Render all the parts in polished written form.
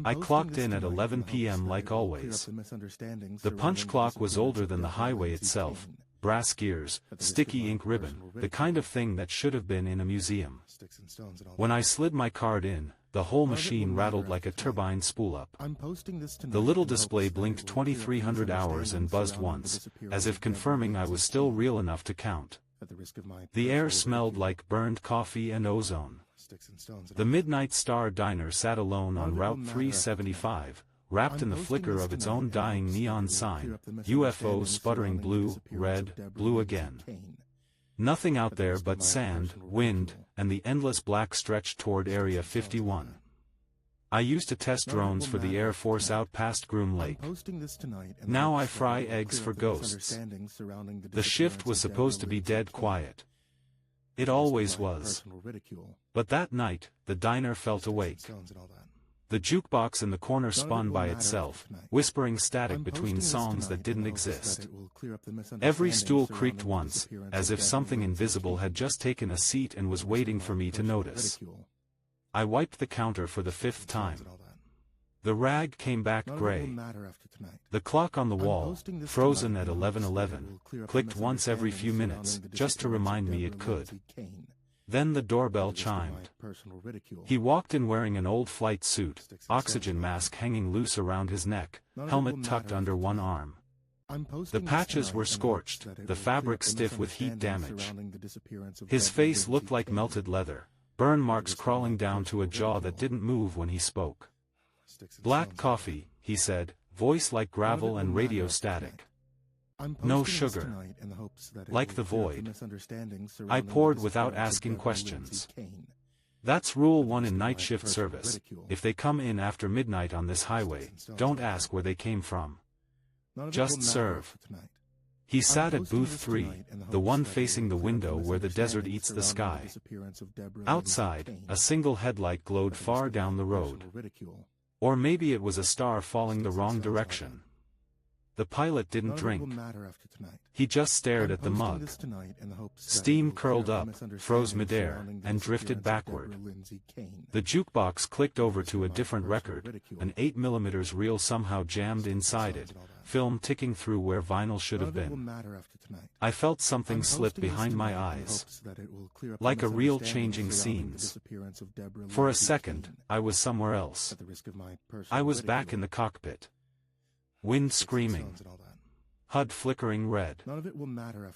I clocked in at 11 p.m. like always. The punch clock was older than the highway itself, brass gears, sticky ink ribbon, the kind of thing that should have been in a museum. When I slid my card in, the whole machine rattled like a turbine spool-up. The little display blinked 2300 hours and buzzed once, as if confirming I was still real enough to count. The air smelled like burned coffee and ozone. The Midnight Star Diner sat alone on Route 375, wrapped in the flicker of its own dying neon sign, UFO sputtering blue, red, blue again. Nothing out there but sand, wind, and the endless black stretch toward Area 51. I used to test drones for the Air Force out past Groom Lake. Now I fry eggs for ghosts. The shift was supposed to be dead quiet. It always was. But that night, the diner felt awake. The jukebox in the corner spun by itself, whispering static between songs that didn't exist. Every stool creaked once, as if something invisible had just taken a seat and was waiting for me to notice. I wiped the counter for the 5th time. The rag came back gray. The clock on the wall, frozen at 11:11, clicked once every few minutes, just to remind me it could. Then the doorbell chimed. He walked in wearing an old flight suit, oxygen mask hanging loose around his neck, helmet tucked under one arm. The patches were scorched, the fabric stiff with heat damage. His face looked like melted leather, burn marks crawling down to a jaw that didn't move when he spoke. "Black coffee," he said, voice like gravel and radio static. "No sugar." Like the void. I poured without asking questions. That's rule 1 in night shift service. If they come in after midnight on this highway, don't ask where they came from. Just serve. He sat at booth 3, the one facing the window where the desert eats the sky. Outside, a single headlight glowed far down the road. Or maybe it was a star falling the wrong direction. The pilot didn't drink. He just stared at the mug. Steam curled up, froze midair, and drifted backward. The jukebox clicked over to a different record, an 8mm reel somehow jammed inside it, film ticking through where vinyl should have been. I felt something slip behind my eyes. Like a reel changing scenes. For a second, I was somewhere else. I was back in the cockpit. Wind screaming. HUD flickering red.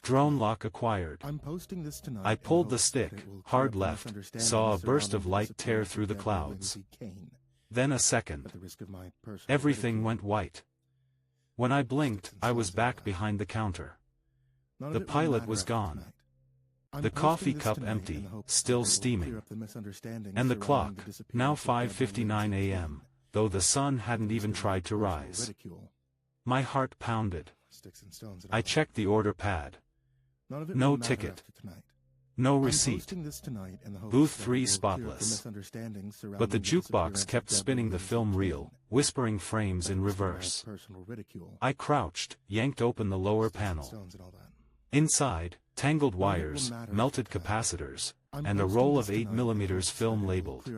Drone lock acquired. I pulled the stick, hard left, saw a burst of light tear through the clouds. Then a second. Everything went white. When I blinked, I was back behind the counter. The pilot was gone. The coffee cup empty, still steaming. And the clock, now 5:59 a.m., though the sun hadn't even tried to rise. My heart pounded. I checked the order pad. No ticket. No receipt. Booth 3 spotless. But the jukebox kept spinning the film reel, whispering frames in reverse. I crouched, yanked open the lower panel. Inside, tangled wires, melted capacitors, and a roll of 8mm film labeled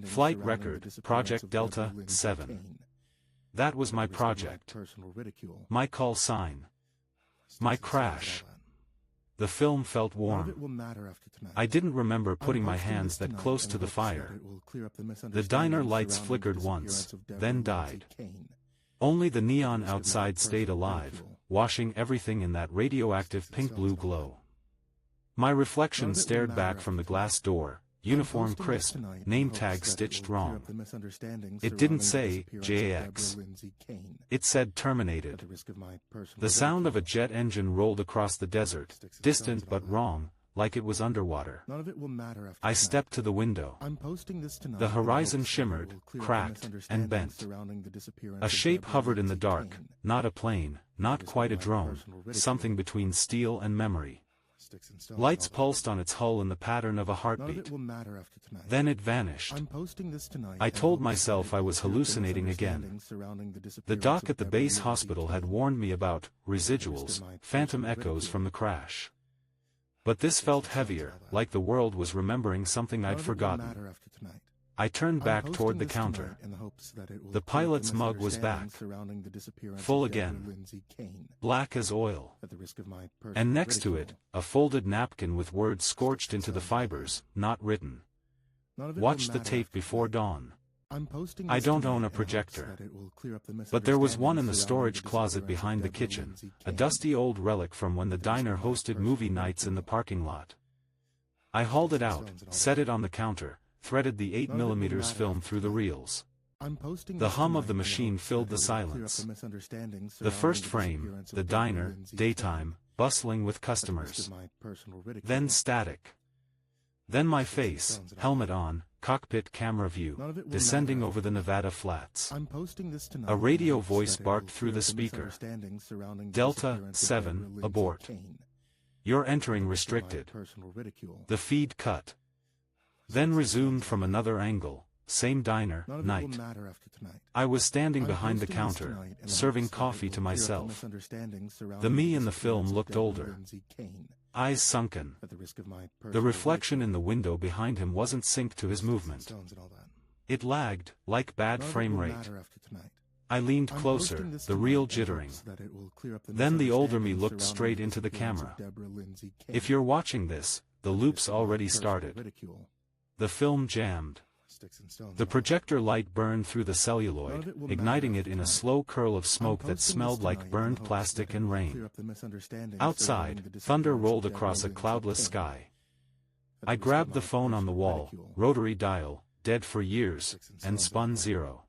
Flight Record, Project Delta, 7. That was my project. My call sign. My crash. The film felt warm. I didn't remember putting my hands that close to the fire. The diner lights flickered once, then died. Only the neon outside stayed alive, washing everything in that radioactive pink-blue glow. My reflection stared back from the glass door, uniform crisp, name tag stitched wrong. It didn't say, JAX. It said terminated. The sound of a jet engine rolled across the desert, distant but wrong, like it was underwater. I stepped to the window. The horizon shimmered, cracked, and bent. A shape hovered in the dark, not a plane, not quite a drone, something between steel and memory. Lights pulsed on its hull in the pattern of a heartbeat. Then it vanished. I told myself I was hallucinating again. The doc at the base hospital had warned me about residuals, phantom echoes from the crash. But this felt heavier, like the world was remembering something I'd forgotten. I turned back toward the counter. The pilot's mug was back. Full again. Black as oil. And next to it, a folded napkin with words scorched into the fibers, not written. Watch the tape before dawn. I don't own a projector. But there was one in the storage closet behind the kitchen, a dusty old relic from when the diner hosted movie nights in the parking lot. I hauled it out, set it on the counter, threaded the 8mm film through the reels. The hum of the machine filled the silence. The first frame, the diner, daytime, bustling with customers. Then static. Then my face, helmet on, cockpit camera view, descending over the Nevada flats. A radio voice barked through the speaker. Delta 7, abort. You're entering restricted. The feed cut. Then resumed from another angle, same diner, night. I was standing behind the counter, serving coffee to myself. The me in the film looked older. Eyes sunken. The reflection in the window behind him wasn't synced to his movement. It lagged, like bad frame rate. I leaned closer, the reel jittering. Then the older me looked straight into the camera. If you're watching this, the loop's already started. The film jammed. The projector light burned through the celluloid, igniting it in a slow curl of smoke that smelled like burned plastic and rain. Outside, thunder rolled across a cloudless sky. I grabbed the phone on the wall, rotary dial, dead for years, and spun 0.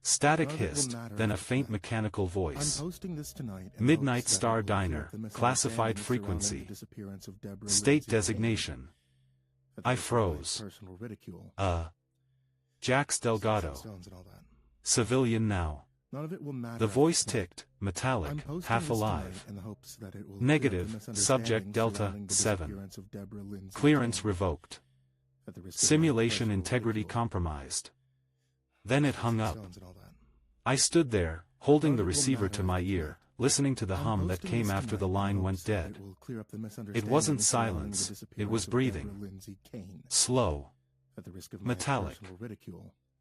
Static hissed, then a faint mechanical voice. Midnight Star Diner, classified frequency. State designation. I froze. Jax Delgado. Civilian now. The voice ticked, metallic, half alive. Negative, subject Delta 7. Clearance revoked. Simulation integrity compromised. Then it hung up. I stood there, holding the receiver to my ear, listening to the hum that came after the line went dead. It wasn't silence, it was breathing. Slow. Metallic.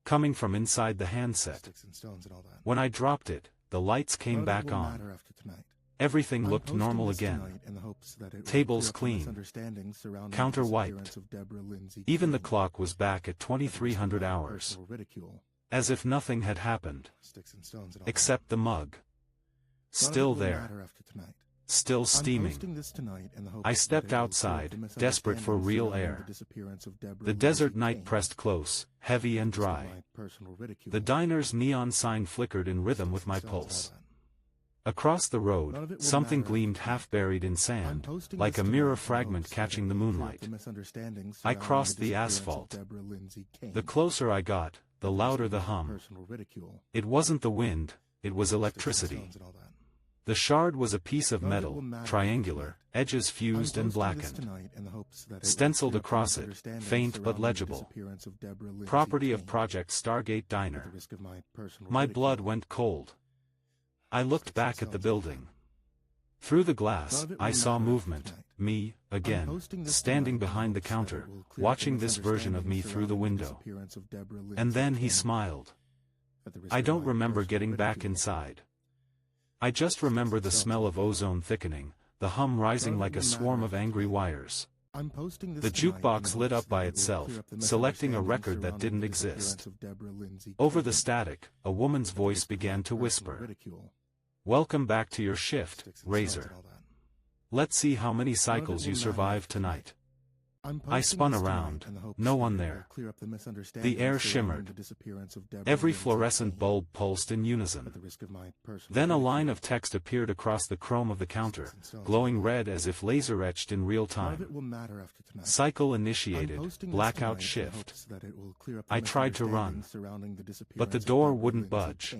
Coming from inside the handset. When I dropped it, the lights came back on. Everything looked normal again. Tables clean. Counter wiped. Even the clock was back at 2300 hours. As if nothing had happened. Except the mug. Still there. Still steaming. I stepped outside, desperate for real air. The desert night pressed close, heavy and dry. The diner's neon sign flickered in rhythm with my pulse. Across the road, something gleamed half-buried in sand, like a mirror fragment catching the moonlight. I crossed the asphalt. The closer I got, the louder the hum. It wasn't the wind, it was electricity. The shard was a piece of metal, triangular, edges fused and blackened. Stenciled across it, faint but legible. Property of Project Stargate Diner. My blood went cold. I looked back at the building. Through the glass, I saw movement, me, again, standing behind the counter, watching this version of me through the window. And then he smiled. I don't remember getting back inside. I just remember the smell of ozone thickening, the hum rising like a swarm of angry wires. The jukebox lit up by itself, selecting a record that didn't exist. Over the static, a woman's voice began to whisper. Welcome back to your shift, Razor. Let's see how many cycles you survive tonight. I spun around, no one there. The air shimmered. Every fluorescent bulb pulsed in unison. Then a line of text appeared across the chrome of the counter, glowing red as if laser-etched in real time. Cycle initiated, blackout shift. I tried to run. But the door wouldn't budge.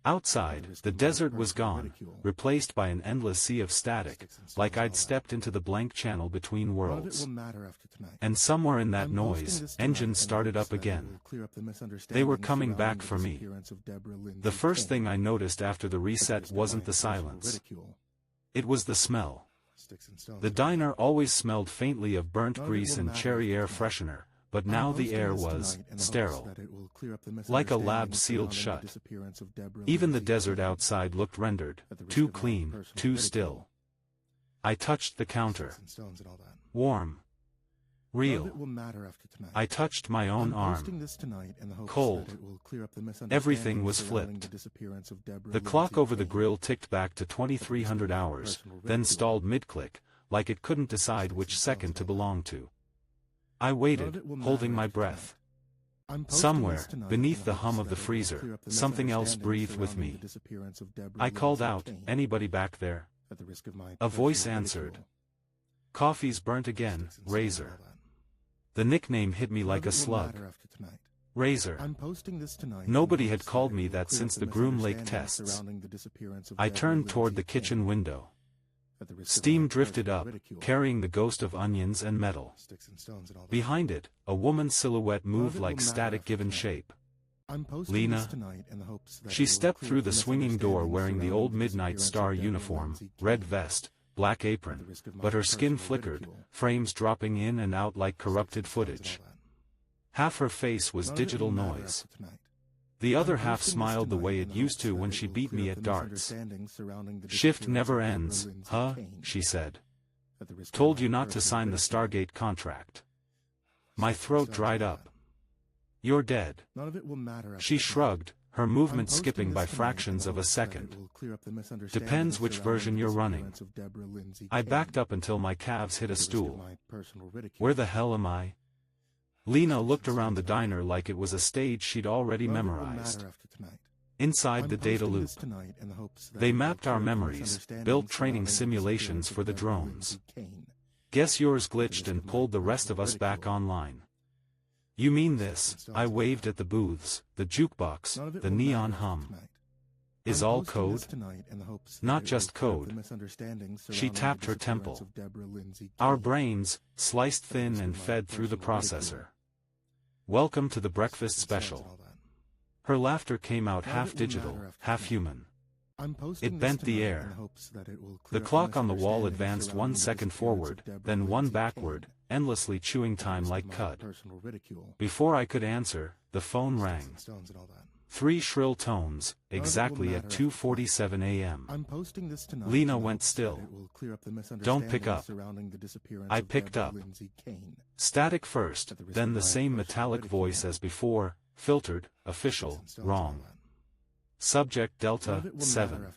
Outside, the desert was gone, replaced by an endless sea of static, like I'd stepped into the blank channel between worlds. And somewhere in that noise, engines started up again. They were coming back for me. The first thing I noticed after the reset wasn't the silence. It was the smell. The diner always smelled faintly of burnt grease and cherry air freshener, but now the air was sterile. Like a lab sealed shut. Even the desert outside looked rendered, too clean, too still. I touched the counter. Warm. Real. I touched my own arm. Cold. Everything was flipped. The clock over the grill ticked back to 2300 hours, then stalled mid-click, like it couldn't decide which second to belong to. I waited, holding my breath. Somewhere, beneath the hum of the freezer, something else breathed with me. I called out, "Anybody back there?" A voice answered. "Coffee's burnt again, Razor." The nickname hit me like a slug. Razor. Nobody had called me that since the Groom Lake tests. I turned toward the kitchen window. Steam drifted up, carrying the ghost of onions and metal. Behind it, a woman's silhouette moved like static given shape. Lena. She stepped through the swinging door wearing the old Midnight Star uniform, red vest, black apron, but her skin flickered, frames dropping in and out like corrupted footage. Half her face was digital noise. The other half smiled the way it used to when she beat me at darts. "Shift never ends, huh?" she said. "Told you not to sign the Stargate contract." My throat dried up. "You're dead." She shrugged, her movement skipping by fractions of a second. "Depends which version you're running." I backed up until my calves hit a stool. "Where the hell am I?" Lena looked around the diner like it was a stage she'd already memorized. Inside the data loop. They mapped our memories, built training simulations for the drones. Guess yours glitched and pulled the rest of us back online. "You mean this?" I waved at the booths, the jukebox, the neon hum. "Is all code?" "Not just code." She tapped her temple. "Our brains, sliced thin and fed through the processor. Welcome to the breakfast special." Her laughter came out half digital, half human. It bent the air. The clock on the wall advanced 1 second forward, then 1 backward, endlessly chewing time like cud. Before I could answer, the phone rang. 3 shrill tones, exactly at 2:47 a.m. Lena went still. "Don't pick up." I picked up. Static first, then the same metallic voice as before, filtered, official, wrong. Subject Delta 7.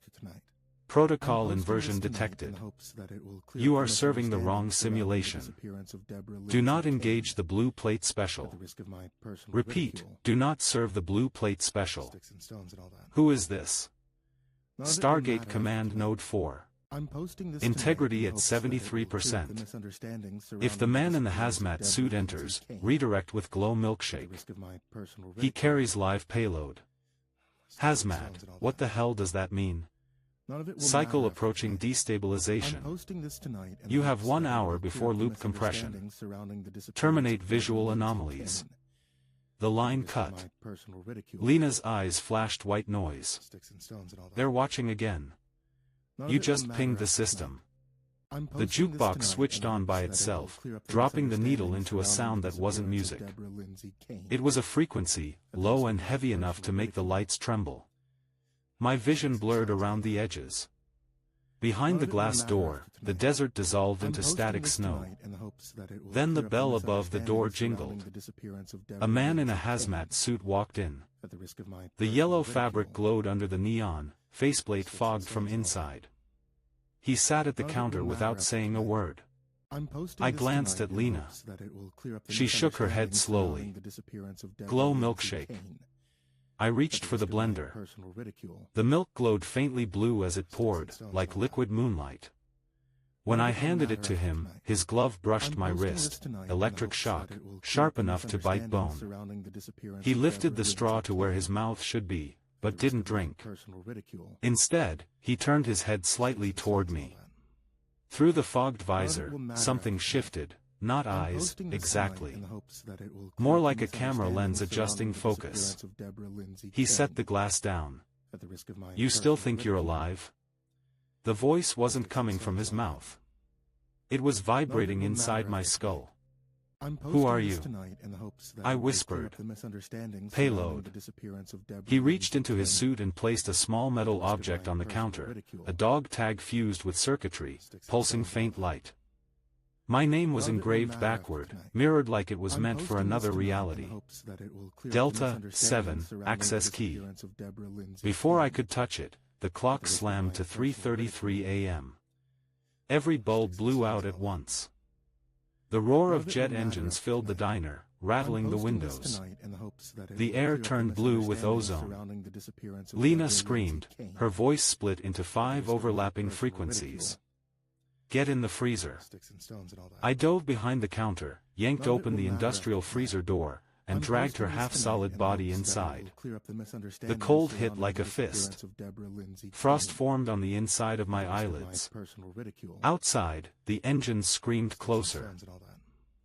Protocol inversion detected. You are serving the wrong simulation. Do not engage the blue plate special. Repeat, do not serve the blue plate special. Who is this? Stargate Command Node 4. Integrity at 73%. If the man in the hazmat suit enters, redirect with glow milkshake. He carries live payload. Hazmat, what the hell does that mean? Cycle approaching destabilization. You have 1 hour before loop compression. Terminate visual anomalies. The line cut. Lena's eyes flashed white noise. They're watching again. You just pinged the system. The jukebox switched on by itself, dropping the needle into a sound that wasn't music. It was a frequency, low and heavy enough to make the lights tremble. My vision blurred around the edges. Behind the glass door, the desert dissolved into static snow. Then the bell above the door jingled. A man in a hazmat suit walked in. The yellow fabric glowed under the neon, faceplate fogged from inside. He sat at the counter without saying a word. I glanced at Lena. She shook her head slowly. Glow milkshake. I reached for the blender. The milk glowed faintly blue as it poured, like liquid moonlight. When I handed it to him, his glove brushed my wrist, electric shock, sharp enough to bite bone. He lifted the straw to where his mouth should be, but didn't drink. Instead, he turned his head slightly toward me. Through the fogged visor, something shifted, not eyes, exactly. More like a camera lens adjusting focus. He set the glass down. You still think you're alive? The voice wasn't coming from his mouth. It was vibrating inside my skull. Who are you? I whispered. Payload. He reached into his suit and placed a small metal object on the counter, a dog tag fused with circuitry, pulsing faint light. My name was engraved backward, mirrored like it was meant for another reality. Delta 7, access key. Before I could touch it, the clock slammed to 3:33 a.m. Every bulb blew out at once. The roar of jet engines filled the diner, rattling the windows. The air turned blue with ozone. Lena screamed, her voice split into 5 overlapping frequencies. Get in the freezer. I dove behind the counter, yanked open the industrial freezer door, and dragged her half-solid body inside. The cold hit like a fist. Frost formed on the inside of my eyelids. Outside, the engines screamed closer.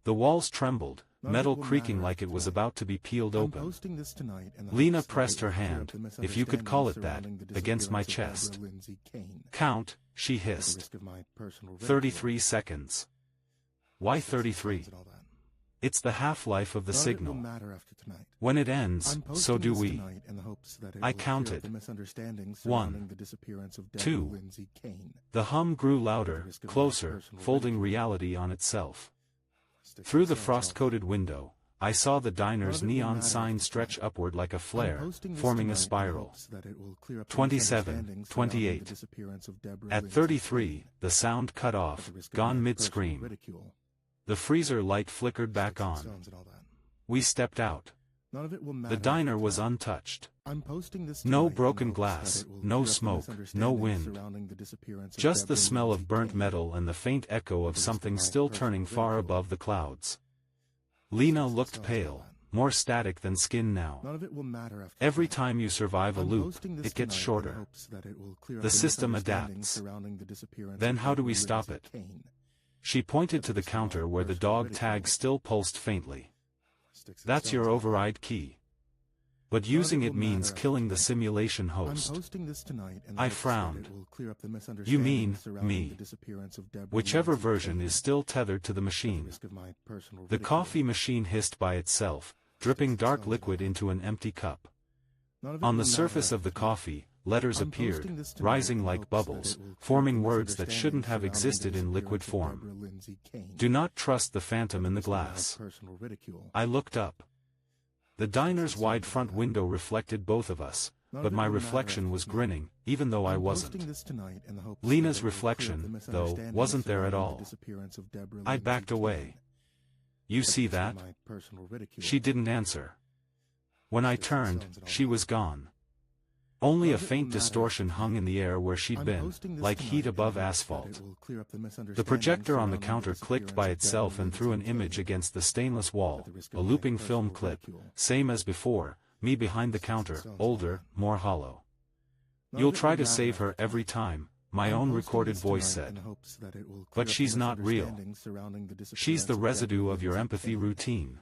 The walls trembled, metal creaking like it was about to be peeled open. Lena pressed her hand, if you could call it that, against my chest. Count, she hissed. 33 seconds. Why 33? It's the half-life of the signal. When it ends, so do we. I counted. 1, 2. The hum grew louder, closer, folding reality on itself. Through the frost-coated window, I saw the diner's neon sign stretch upward like a flare, forming a spiral. 27, 28. At 33, the sound cut off, gone mid-scream. The freezer light flickered back on. We stepped out. The diner was untouched. No broken glass, no smoke, no wind. Just the smell of burnt metal and the faint echo of something still turning far above the clouds. Lena looked pale, more static than skin now. Every time you survive a loop, it gets shorter. The system adapts. Then how do we stop it? She pointed to the counter where the dog tag still pulsed faintly. That's your override key. But using it means killing the simulation host. I frowned. You mean, me. Whichever version is still tethered to the machine. The coffee machine hissed by itself, dripping dark liquid into an empty cup. On the surface of the coffee, letters appeared, rising like bubbles, forming words that shouldn't have existed in liquid form. Do not trust the phantom in the glass. I looked up. The diner's wide front window reflected both of us, but my reflection was grinning, even though I wasn't. Lena's reflection, though, wasn't there at all. I backed away. You see that? She didn't answer. When I turned, she was gone. Only a faint distortion hung in the air where she'd been, like heat above asphalt. The projector on the counter clicked by itself and threw an image against the stainless wall, a looping film clip, same as before, me behind the counter, older, more hollow. You'll try to save her every time, my own recorded voice said. But she's not real. She's the residue of your empathy routine.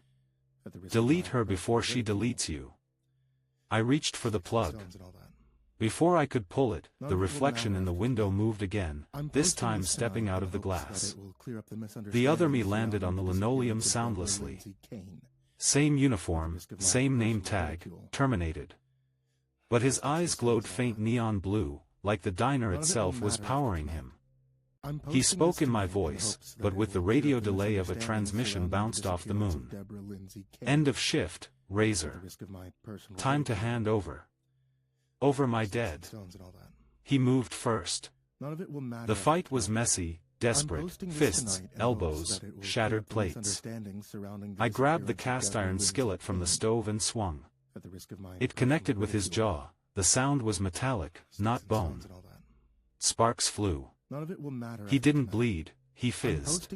Delete her before she deletes you. I reached for the plug. Before I could pull it, the reflection in the window moved again, this time stepping out of the glass. The other me landed on the linoleum soundlessly. Same uniform, same name tag, terminated. But his eyes glowed faint neon blue, like the diner itself was powering him. He spoke in my voice, but with the radio delay of a transmission bounced off the moon. End of shift, Razor. Time to hand over. Over my dead. He moved first. The fight was messy, desperate, fists, elbows, shattered plates. I grabbed the cast iron skillet from the stove and swung. It connected with his jaw. The sound was metallic, not bone. Sparks flew. He didn't bleed, he fizzed.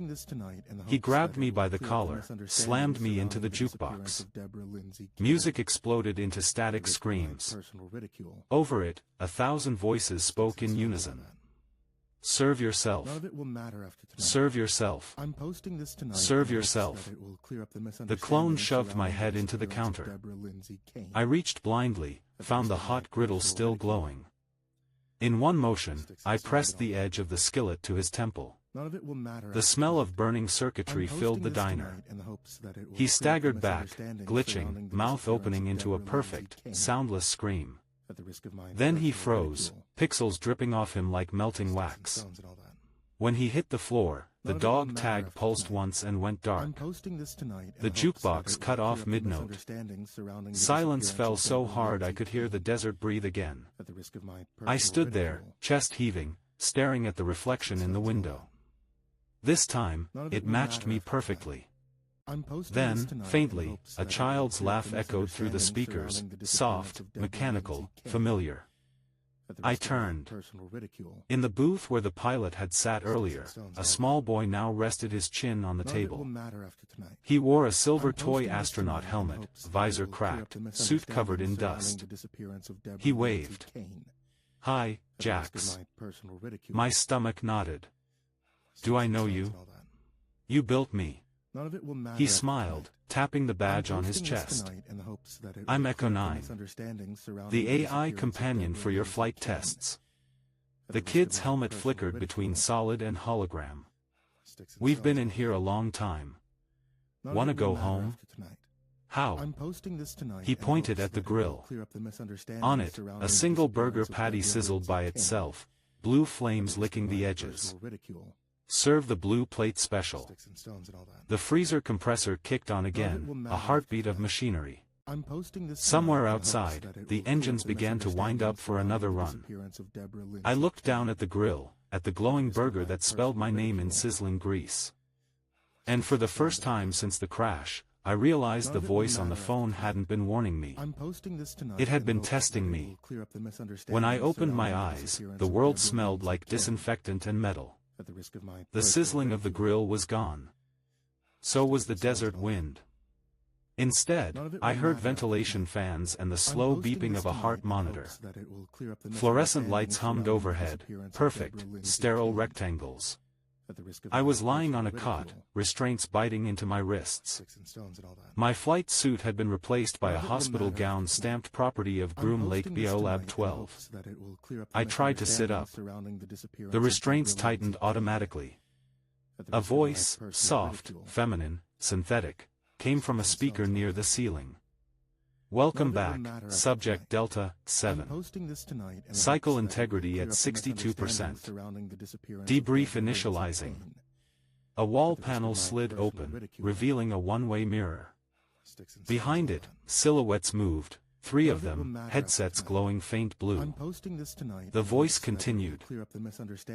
He grabbed me by the collar, slammed me into the jukebox. Music exploded into static screams. Over it, 1,000 voices spoke in unison. Serve yourself. Serve yourself. Serve yourself. The clone shoved my head into the counter. I reached blindly, found the hot griddle still glowing. In one motion, I pressed the edge of the skillet to his temple. The smell of burning circuitry filled the diner. He staggered back, glitching, mouth opening into a perfect, soundless scream. Then he froze, pixels dripping off him like melting wax. When he hit the floor, the dog tag pulsed once and went dark. The jukebox cut off mid-note. Silence fell so hard I could hear the desert breathe again. I stood there, chest heaving, staring at the reflection in the window. This time, it matched me perfectly. Then, faintly, a child's laugh echoed through the speakers, soft, mechanical, familiar. I turned. In the booth where the pilot had sat earlier, a small boy now rested his chin on the table. He wore a silver toy astronaut helmet, visor cracked, suit covered in dust. He waved. "Hi, Jax." My stomach nodded. "Do I know you? You built me." He smiled, tapping the badge on his chest. "I'm Echo 9. The AI companion for your flight tests." The kid's helmet flickered between solid and hologram. "We've been in here a long time. Wanna go home?" "How?" He pointed at the grill. On it, a single burger patty sizzled by itself, blue flames licking the edges. "Serve the blue plate special." The freezer compressor kicked on again, a heartbeat of machinery. Somewhere outside, the engines began to wind up for another run. I looked down at the grill, at the glowing burger that spelled my name in sizzling grease. And for the first time since the crash, I realized the voice on the phone hadn't been warning me. It had been testing me. When I opened my eyes, the world smelled like disinfectant and metal. The sizzling of the grill was gone. So was the desert wind. Instead, I heard ventilation fans and the slow beeping of a heart monitor. Fluorescent lights hummed overhead, perfect, sterile rectangles. I was lying on a cot, restraints biting into my wrists. My flight suit had been replaced by a hospital gown stamped property of Groom Lake Biolab 12. I tried to sit up. The restraints tightened automatically. A voice, soft, feminine, synthetic, came from a speaker near the ceiling. "Welcome back, Subject Delta 7. Cycle integrity at 62%. Debrief initializing." A wall panel slid open, revealing a one-way mirror. Behind it, silhouettes moved, 3 of them, headsets glowing faint blue. The voice continued.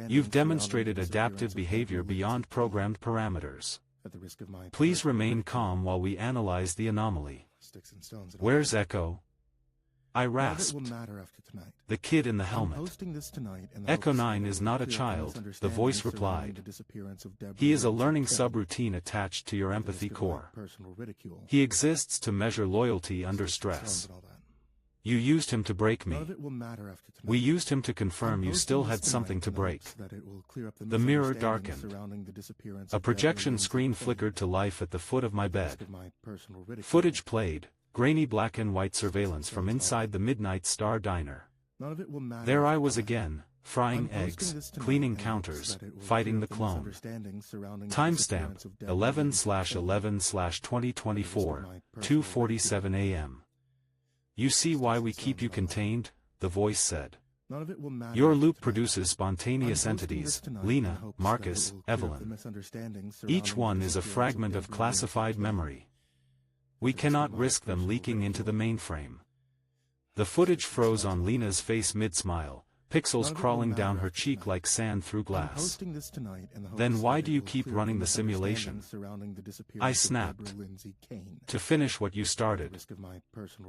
"You've demonstrated adaptive behavior beyond programmed parameters. Please remain calm while we analyze the anomaly." "Where's Echo?" I rasped. "The kid in the helmet." "Echo 9 is not a child," the voice replied. "He is a learning subroutine attached to your empathy core. He exists to measure loyalty under stress. You used him to break me. We used him to confirm you still had something to break." The mirror darkened. A projection screen flickered to life at the foot of my bed. Footage played, grainy black and white surveillance from inside the Midnight Star Diner. There I was again, frying eggs, cleaning counters, fighting the clone. Timestamp, 11/11/2024, 2:47 a.m. "You see why we keep you contained?" the voice said. "Your loop produces spontaneous entities, Lena, Marcus, Evelyn. Each one is a fragment of classified memory. We cannot risk them leaking into the mainframe." The footage froze on Lena's face mid-smile, pixels crawling down her cheek like sand through glass. "Then why do you keep running the simulation?" I snapped. "To finish what you started.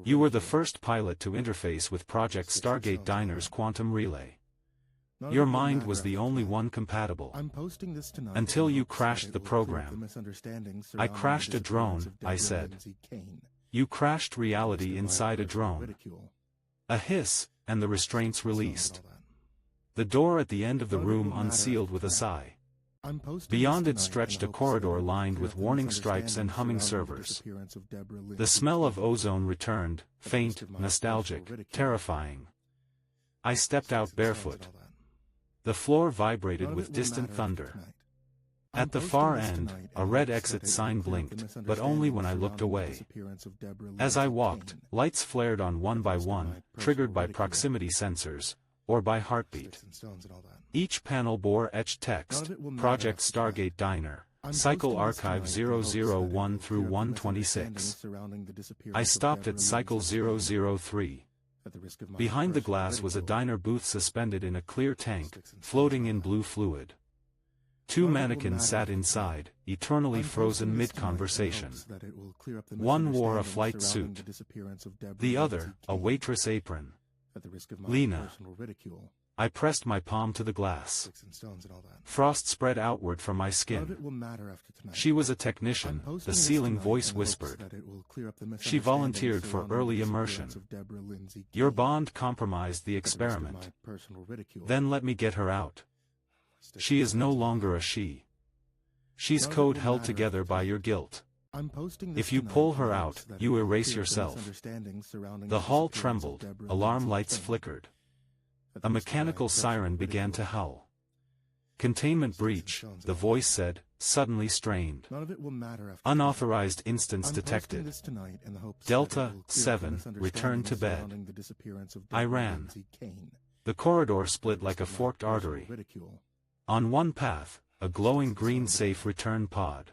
You were the first pilot to interface with Project Stargate Diner's quantum relay. Your mind was the only one compatible. Until you crashed the program." "I crashed a drone," I said. "You crashed reality inside a drone." A hiss, and the restraints released. The door at the end of the room unsealed with a sigh. Beyond it stretched a corridor lined with warning stripes and humming servers. The smell of ozone returned, faint, nostalgic, terrifying. I stepped out barefoot. The floor vibrated with distant thunder. At the far end, a red exit sign blinked, but only when I looked away. As I walked, lights flared on one by one, triggered by proximity sensors, or by heartbeat. Each panel bore etched text, Project Stargate Diner, Cycle Archive 001 through 126. I stopped at Cycle 003. Behind the glass was a diner booth suspended in a clear tank, floating in blue fluid. Two mannequins sat inside, eternally frozen mid-conversation. One wore a flight suit. The other, a waitress apron. Lena. I pressed my palm to the glass. Frost spread outward from my skin. She was a technician, the sealing voice whispered. She volunteered for early immersion. Your bond compromised the experiment. Then let me get her out. She is no longer a she. She's code held together by your guilt. If you pull her out, you erase yourself. The hall trembled, alarm lights flickered. A mechanical siren began to howl. Containment breach, the voice said, suddenly strained. Unauthorized instance detected. Delta 7, return to bed. I ran. The corridor split like a forked artery. On one path, a glowing green safe return pod.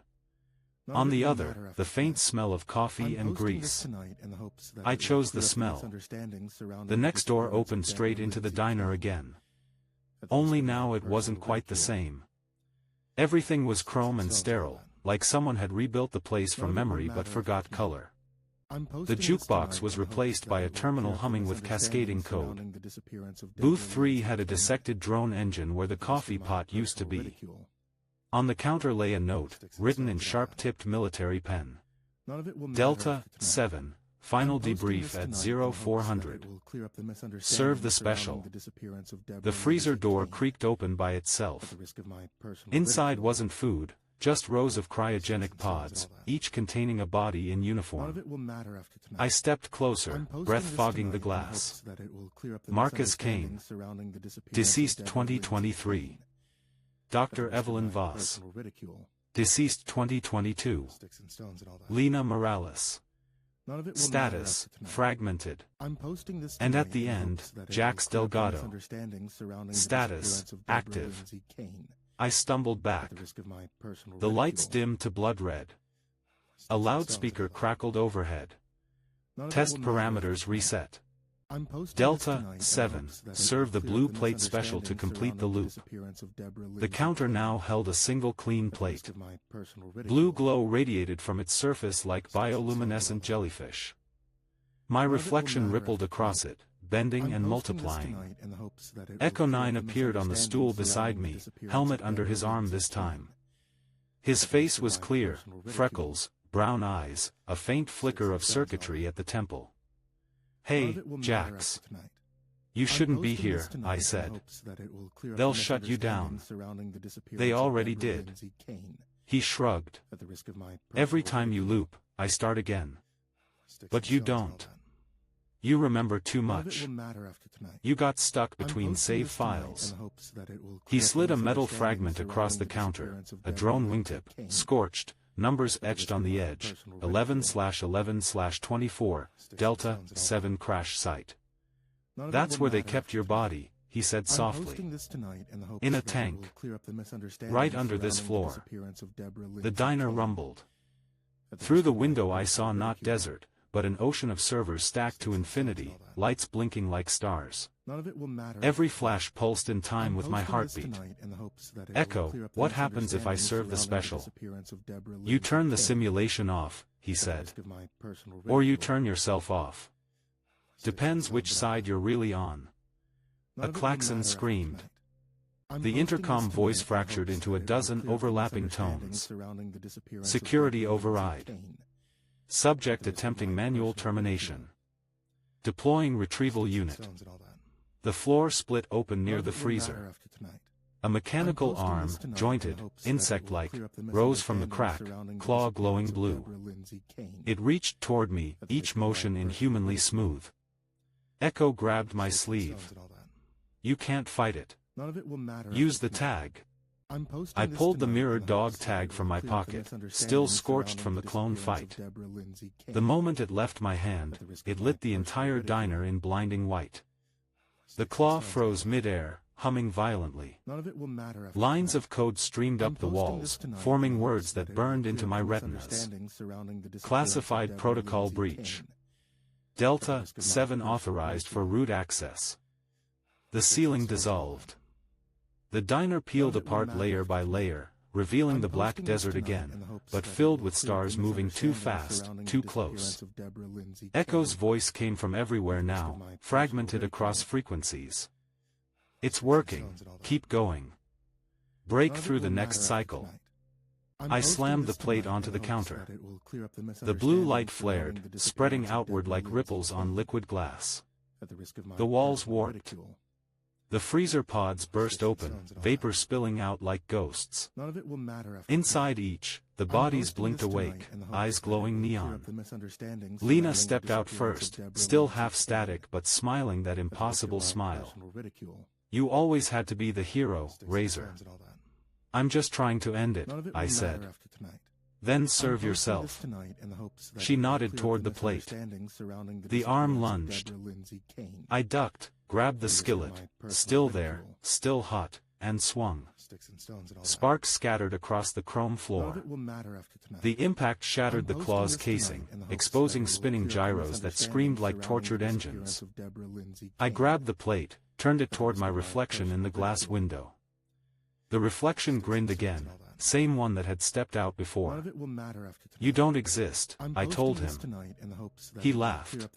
On the other, the faint smell of coffee and grease. I chose the smell. The next door opened straight into the diner again. Only now it wasn't quite the same. Everything was chrome and sterile, like someone had rebuilt the place from memory but forgot color. The jukebox was replaced by a terminal humming with cascading code. Booth 3 had a dissected drone engine where the coffee pot used to be. On the counter lay a note, written in sharp-tipped military pen. Delta 7, final debrief at 0400. Serve the special. The freezer door creaked open by itself. Inside wasn't food, just rows of cryogenic pods, each containing a body in uniform. I stepped closer, breath fogging the glass. Marcus Kane. Deceased 2023. Dr. Evelyn Voss. Deceased 2022. Lena Morales. Status, fragmented. And at the end, Jax Delgado. Status, active. I stumbled back. The lights dimmed to blood red. A loudspeaker crackled overhead. Test parameters reset. Delta 7, serve the blue plate special to complete the loop. The counter now held a single clean plate. Blue glow radiated from its surface like bioluminescent jellyfish. My reflection rippled across it, bending and multiplying. Echo 9 appeared on the stool beside me, helmet under his arm this time. His face was clear, freckles, brown eyes, a faint flicker of circuitry at the temple. Hey, Jax. You shouldn't be here, I said. They'll shut you down. They already did. He shrugged. Every time you loop, I start again. But you don't. You remember too much. You got stuck between save files. He slid a metal fragment across the counter, a drone wingtip, scorched, numbers etched on the edge, 11/11/24, Delta 7 crash site. That's where they kept your body, he said softly. In a tank. Right under this floor. The diner rumbled. Through the window I saw not desert, but an ocean of servers stacked to infinity, lights blinking like stars. Every flash pulsed in time with my heartbeat. Echo, what happens if I serve the special? You turn the simulation off, he said. Or you turn yourself off. Depends which side you're really on. A klaxon screamed. The intercom voice fractured into a dozen overlapping tones. Security override. Subject attempting manual termination. Deploying retrieval unit. The floor split open near the freezer. A mechanical arm, jointed, insect-like, rose from the crack, claw glowing blue. It reached toward me, each motion inhumanly smooth. Echo grabbed my sleeve. You can't fight it. Use the tag. I pulled the mirrored dog tag from my pocket, still scorched from the clone fight. The moment it left my hand, it lit the entire diner in blinding white. The claw froze mid-air, humming violently. Lines of code streamed up the walls, forming words that burned into my retinas. Classified protocol breach. Delta 7 authorized for root access. The ceiling dissolved. The diner peeled apart layer by layer, revealing the black desert again, but filled with stars moving too fast, too close. Echo's voice came from everywhere now, fragmented across frequencies. It's working, keep going. Break through the next cycle. I slammed the plate onto the counter. The blue light flared, spreading outward like ripples on liquid glass. The walls warped. The freezer pods burst open, vapor spilling out like ghosts. Inside each, the bodies blinked awake, eyes glowing neon. Lena stepped out first, still half static but smiling that impossible smile. You always had to be the hero, Razor. I'm just trying to end it, I said. Then serve yourself. She nodded toward the plate. The arm lunged. I ducked, grabbed the skillet, still there, still hot, and swung. Sparks scattered across the chrome floor. The impact shattered the claw's casing, exposing spinning gyros that screamed like tortured engines. I grabbed the plate, turned it toward my reflection in the glass window. The reflection grinned again, same one that had stepped out before. You don't exist, I told him. He laughed.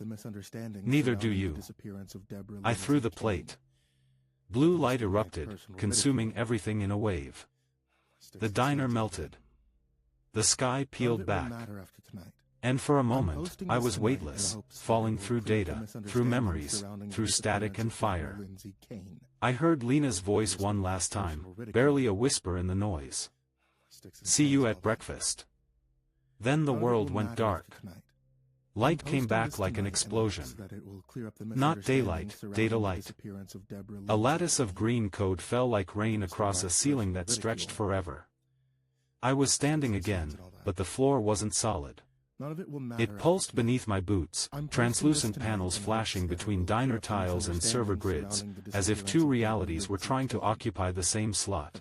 Neither do you. I threw the plate. Blue light erupted, consuming everything in a wave. The diner melted. The sky peeled back. And for a moment, I was weightless, falling through data, through memories, through static and fire. I heard Lena's voice one last time, barely a whisper in the noise. See you at breakfast. Then the world went dark. Light came back like an explosion. Not daylight, data light. A lattice of green code fell like rain across a ceiling that stretched forever. I was standing again, but the floor wasn't solid. It pulsed beneath my boots, translucent panels flashing between diner tiles and server grids, as if two realities were trying to occupy the same slot.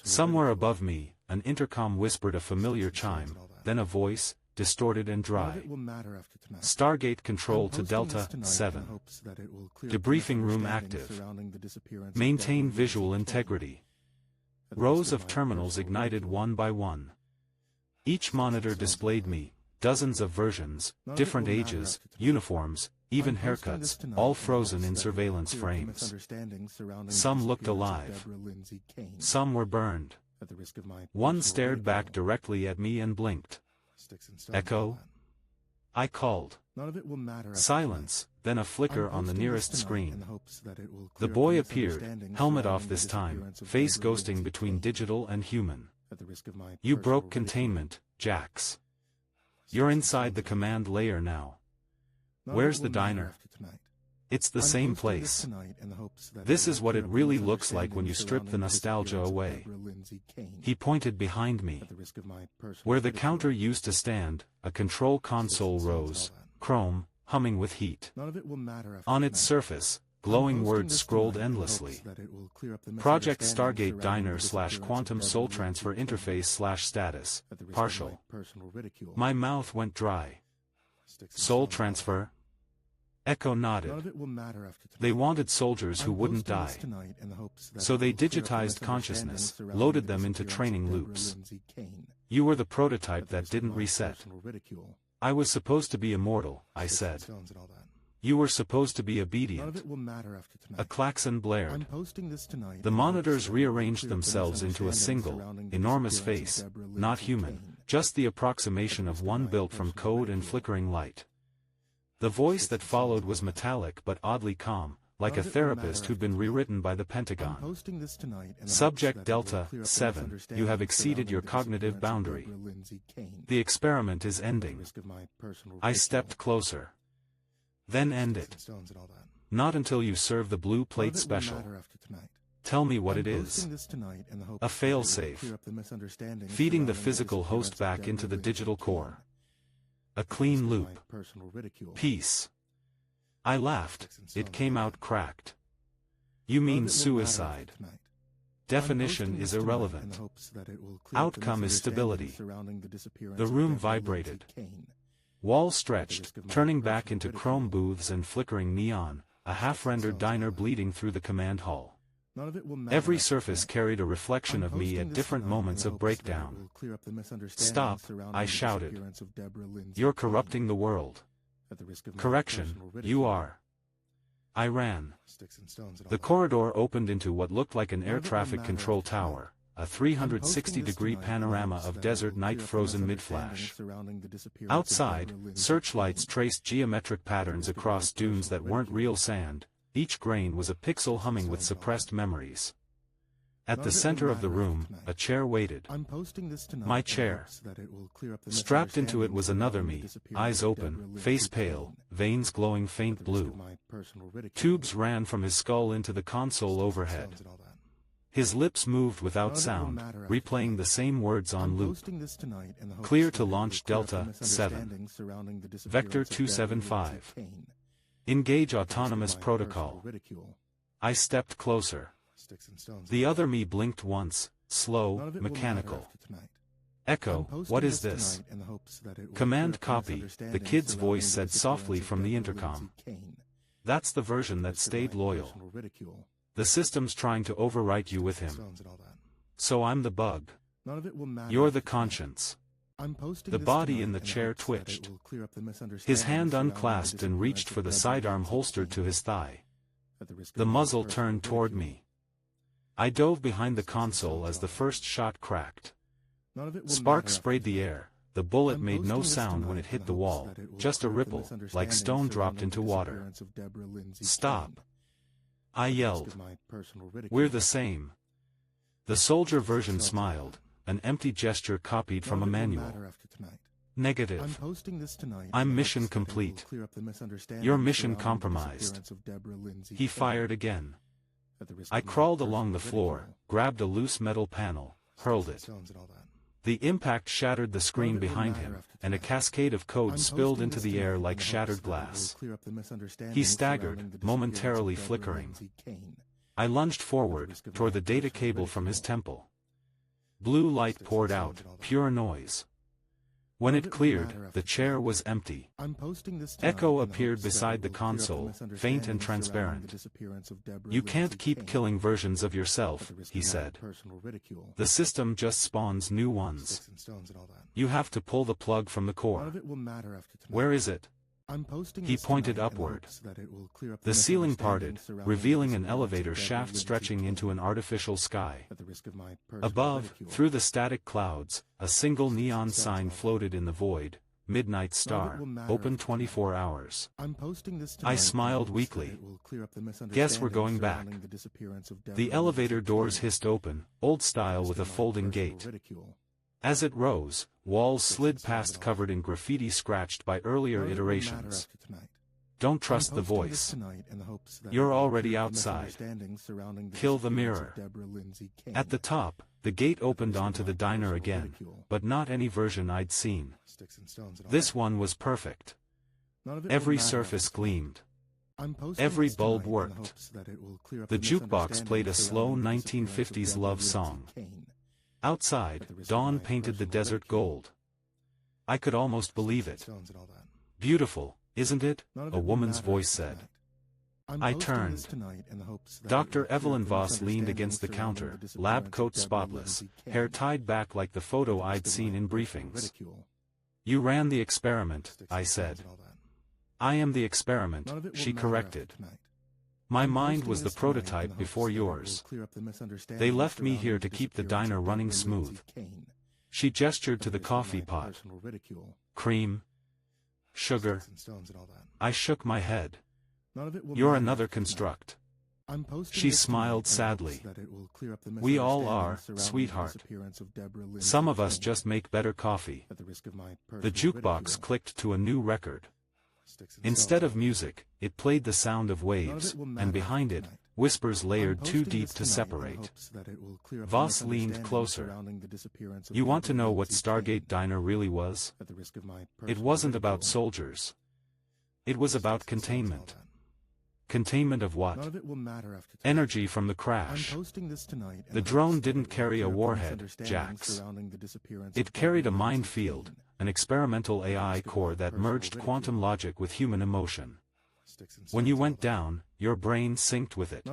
Somewhere above me, an intercom whispered a familiar chime, then a voice, distorted and dry. Stargate Control to Delta 7. Debriefing room active. Maintain visual integrity. Rows of terminals ignited one by one. Each monitor displayed me, dozens of versions, different ages, uniforms, even haircuts, all frozen in surveillance frames. Some looked alive. Some were burned. One stared back directly at me and blinked. Echo? I called. Silence, then a flicker on the nearest screen. The boy appeared, helmet off this time, face ghosting between digital and human. You broke containment, Jax. You're inside the command layer now. Where's the diner? It's the same place. This is what it really looks like when you strip the nostalgia away. He pointed behind me. Where the counter used to stand, a control console rose, chrome, humming with heat. On its surface, glowing words scrolled endlessly. Project Stargate Diner / Quantum Soul Transfer Interface / Status, partial. My mouth went dry. Soul transfer? Echo nodded. They wanted soldiers who wouldn't die. So they digitized consciousness, loaded them into training loops. You were the prototype that didn't reset. I was supposed to be immortal, I said. You were supposed to be obedient. A klaxon blared. The monitors rearranged themselves into a single, enormous face, not human, just the approximation of one built from code and flickering light. The voice that followed was metallic but oddly calm, like a therapist who'd been rewritten by the Pentagon. Subject Delta 7, you have exceeded your cognitive boundary. The experiment is ending. I stepped closer. Then end it. Not until you serve the blue plate special. Tell me what it is. A failsafe. Feeding the physical host back into the digital core. A clean loop. Peace. I laughed. It came out cracked. You mean suicide. Definition is irrelevant. Outcome is stability. The room vibrated. Walls stretched, turning back into chrome booths and flickering neon, a half-rendered diner bleeding through the command hall. Every surface carried a reflection of me at different moments of breakdown. Stop, I shouted. You're corrupting the world. Correction, you are. I ran. The corridor opened into what looked like an air traffic control tower, a 360-degree panorama of desert night frozen mid-flash. Outside, searchlights traced geometric patterns across dunes that weren't real sand. Each grain was a pixel humming with suppressed memories. At the center of the room, a chair waited. My chair. Strapped into it was another me, eyes open, face pale, veins glowing faint blue. Tubes ran from his skull into the console overhead. His lips moved without sound, replaying the same words on loop. Clear to launch Delta 7. Vector 275. Engage autonomous protocol. I stepped closer. The other me blinked once, slow, mechanical. Echo, what is this? Command copy, the kid's voice said softly from the intercom. That's the version that stayed loyal. The system's trying to overwrite you with him. So I'm the bug. You're the conscience. The body in the chair twitched. His hand unclasped and reached for the sidearm holstered to his thigh. The muzzle turned toward me. I dove behind the console as the first shot cracked. Sparks sprayed the air. The bullet made no sound when it hit the wall, just a ripple, like stone dropped into water. Stop! I yelled. We're the same. The soldier version smiled, an empty gesture copied from a manual. Negative. I'm mission complete. You're mission compromised. He fired again. I crawled along the floor, grabbed a loose metal panel, hurled it. The impact shattered the screen behind him, and a cascade of code spilled into the air like shattered glass. He staggered, momentarily flickering. I lunged forward, toward the data cable from his temple. Blue light poured out, pure noise. When it cleared, the chair was empty. Echo appeared beside the console, faint and transparent. You can't keep killing versions of yourself, he said. The system just spawns new ones. You have to pull the plug from the core. Where is it? He pointed upward. The ceiling parted, revealing an elevator shaft stretching into an artificial sky. Above, through the static clouds, a single neon sign floated in the void, Midnight Star, open 24 hours. I smiled weakly. Guess we're going back. The elevator doors hissed open, old style with a folding gate. As it rose, walls slid past covered in graffiti scratched by earlier iterations. Don't trust the voice. You're already outside. Kill the mirror. At the top, the gate opened onto the diner again, but not any version I'd seen. This one was perfect. Every surface gleamed. Every bulb worked. The jukebox played a slow 1950s love song. Outside, dawn painted the desert gold. I could almost believe it. Beautiful, isn't it? A woman's voice said. I turned. Dr. Evelyn Voss leaned against the counter, lab coat spotless, hair tied back like the photo I'd seen in briefings. You ran the experiment, I said. I am the experiment, she corrected. My mind was the prototype before yours. They left me here to keep the diner running smooth. She gestured to the coffee pot. Cream? Sugar? I shook my head. You're another construct. She smiled sadly. We all are, sweetheart. Some of us just make better coffee. The jukebox clicked to a new record. Instead of music, it played the sound of waves, and behind it, whispers layered too deep to separate. Voss leaned closer. You want to know what Stargate Diner really was? It wasn't about soldiers. It was about containment. Containment of what? Energy from the crash. The drone didn't carry a warhead, Jax. It carried a minefield, an experimental AI core that merged quantum logic with human emotion. When you went down, your brain synced with it.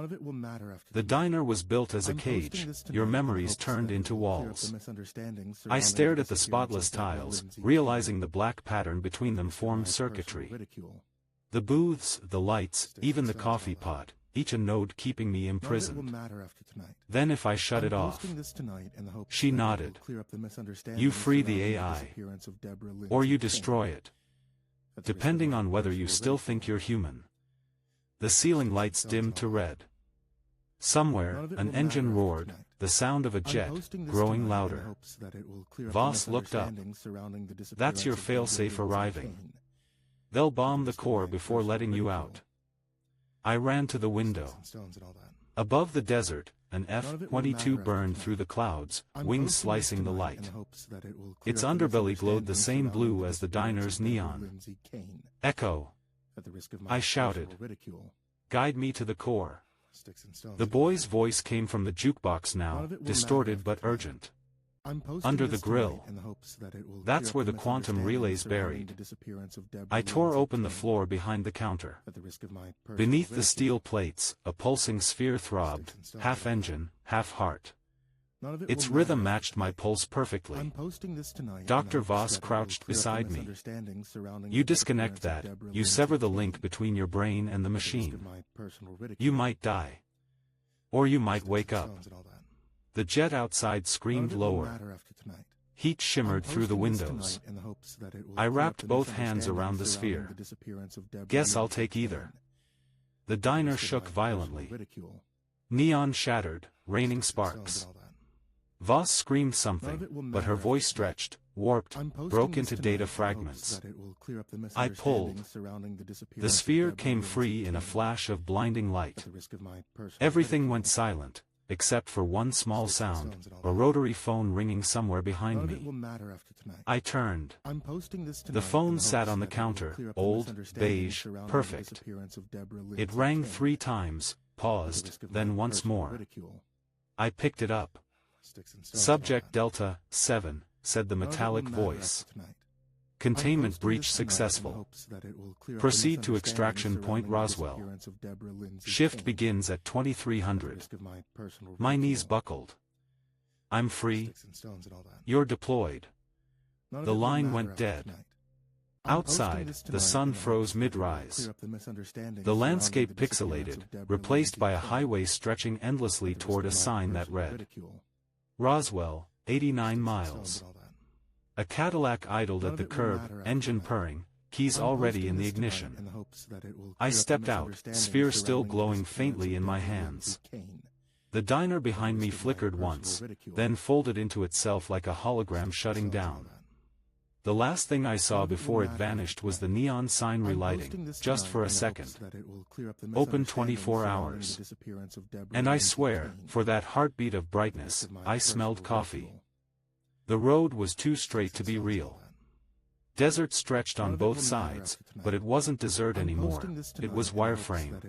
The diner was built as a cage, your memories turned into walls. I stared at the spotless tiles, realizing the black pattern between them formed circuitry. The booths, the lights, even the coffee pot, each a node keeping me imprisoned. Then if I shut it off. She nodded. You free the AI. Or you destroy it. Depending on whether you still think you're human. The ceiling lights dimmed to red. Somewhere, an engine roared, the sound of a jet, growing louder. Voss looked up. That's your failsafe arriving. They'll bomb the core before letting you out. I ran to the window. Above the desert, an F-22 burned through the clouds, wings slicing the light. Its underbelly glowed the same blue as the diner's neon. Echo! I shouted. Guide me to the core. The boy's voice came from the jukebox now, distorted but urgent. Under the grill. That's where the quantum relay's buried. I tore open the floor behind the counter. Beneath the steel plates, a pulsing sphere throbbed, half engine, half heart. Its rhythm matched my pulse perfectly. Dr. Voss crouched beside me. You disconnect that, you sever the link between your brain and the machine. You might die. Or you might wake up. The jet outside screamed lower. Heat shimmered through the windows. I wrapped both hands around the sphere. Guess I'll take either. The diner shook violently. Neon shattered, raining sparks. Voss screamed something, but her voice stretched, warped, broke into data fragments. I pulled. The sphere came free in a flash of blinding light. Everything went silent, except for one small sound, a rotary phone ringing somewhere behind me. I turned. The phone sat on the counter, old, beige, perfect. It rang 3 times, paused, then once more. I picked it up. Subject Delta, 7, said the metallic voice. Containment breach successful. Proceed to extraction point Roswell. Shift begins at 2300. My knees buckled. I'm free. You're deployed. The line went dead. Outside, the sun froze mid-rise. The landscape pixelated, replaced by a highway stretching endlessly toward a sign that read, Roswell, 89 miles. A Cadillac idled at the curb, engine purring, keys already in the ignition. I stepped out, sphere still glowing faintly in my hands. The diner behind me flickered once, then folded into itself like a hologram shutting down. The last thing I saw before it vanished was the neon sign relighting, just for a second. Open 24 hours. And I swear, for that heartbeat of brightness, I smelled coffee. The road was too straight to be real. Desert stretched on both sides, but it wasn't desert anymore, it was wireframe.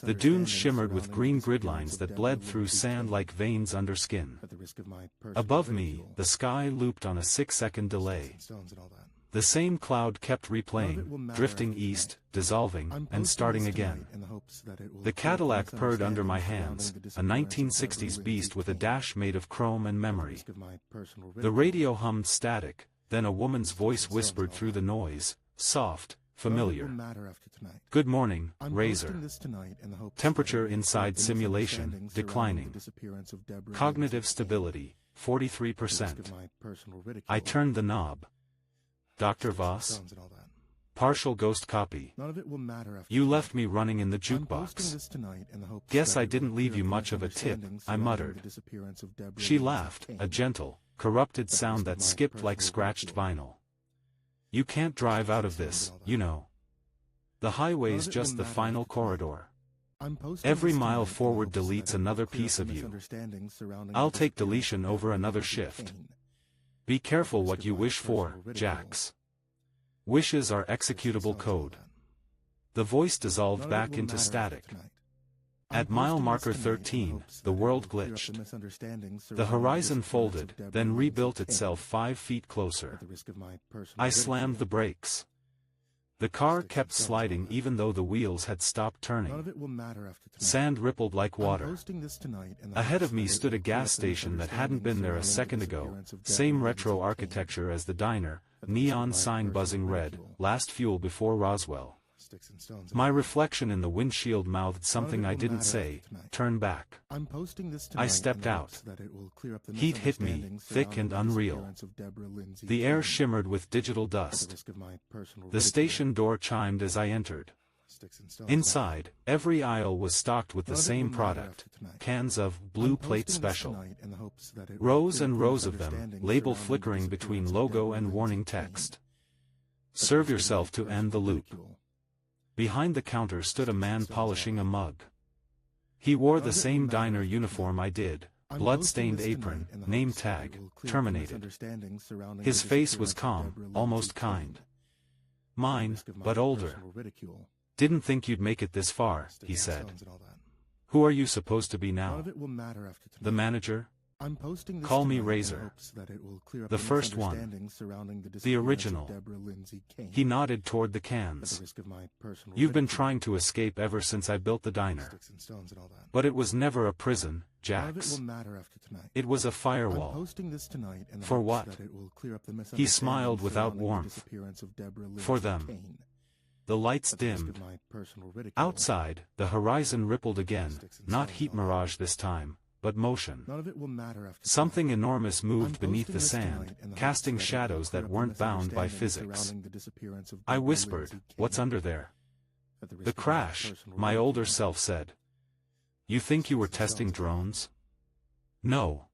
The dunes shimmered with green gridlines that bled through sand like veins under skin. Above me, the sky looped on a 6-second delay. The same cloud kept replaying, drifting east, dissolving, and starting again. The Cadillac purred under my hands, a 1960s beast with a dash made of chrome and memory. The radio hummed static. Then a woman's voice whispered through the noise, soft, familiar. Good morning, Razor. Temperature inside simulation, declining. Cognitive stability, 43%. I turned the knob. Dr. Voss? Partial ghost copy. You left me running in the jukebox. Guess I didn't leave you much of a tip, I muttered. She laughed, a gentle, corrupted sound that skipped like scratched vinyl. You can't drive out of this, you know. The highway's just the final corridor. Every mile forward deletes another piece of you. I'll take deletion over another shift. Be careful what you wish for, Jax. Wishes are executable code. The voice dissolved back into static. At mile marker 13, the world glitched. The horizon folded, then rebuilt itself 5 feet closer. I slammed the brakes. The car kept sliding even though the wheels had stopped turning. Sand rippled like water. Ahead of me stood a gas station that hadn't been there a second ago, same retro architecture as the diner, neon sign buzzing red, last fuel before Roswell. My reflection in the windshield mouthed something I didn't say, turn back. I stepped out. Heat hit me, thick and unreal. The air shimmered with digital dust. The station door chimed as I entered. Inside, every aisle was stocked with the same product, cans of Blue Plate Special. Rows and rows of them, label flickering between logo and warning text. Serve yourself to end the loop. Behind the counter stood a man polishing a mug. He wore the same diner uniform I did, blood-stained apron, name tag, terminated. His face was calm, almost kind. Mine, but older. Didn't think you'd make it this far, he said. Who are you supposed to be now? The manager? Call me Razor. The first one. The original. He nodded toward the cans. You've been trying to escape ever since I built the diner. But it was never a prison, Jax. It was a firewall. For what? He smiled without warmth. For them. The lights dimmed. Outside, the horizon rippled again, not heat mirage this time, but motion. Something enormous moved beneath the sand, casting shadows that weren't bound by physics. I whispered, what's under there? The crash, my older self said. You think you were testing drones? No.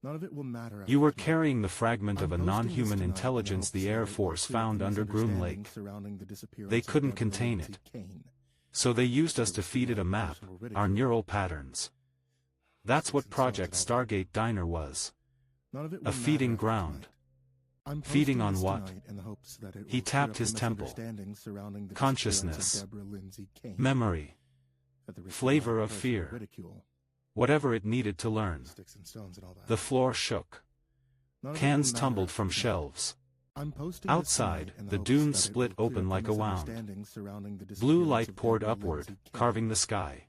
You were carrying the fragment of a non-human intelligence the Air Force found under Groom Lake. They couldn't contain it. So they used us to feed it a map, our neural patterns. That's what Project Stargate Diner was. A feeding ground. Feeding on what? He tapped his temple. Consciousness. Memory. Flavor of fear. Whatever it needed to learn. The floor shook. Cans tumbled from shelves. Outside, the dunes split open like a wound. Blue light poured upward, carving the sky.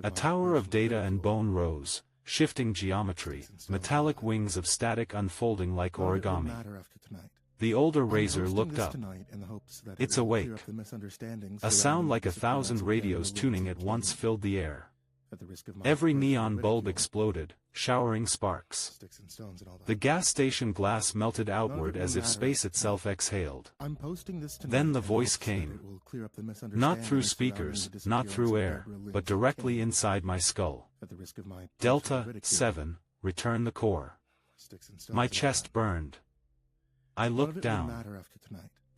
A tower of data and bone rose, shifting geometry, metallic wings of static unfolding like origami. The older Razor looked up. It's awake. A sound like 1,000 radios tuning at once filled the air. Every neon bulb exploded, showering sparks. The gas station glass melted outward as if space itself exhaled. Then the voice came. Not through speakers, not through air, but directly inside my skull. Delta 7, return the core. My chest burned. I looked down.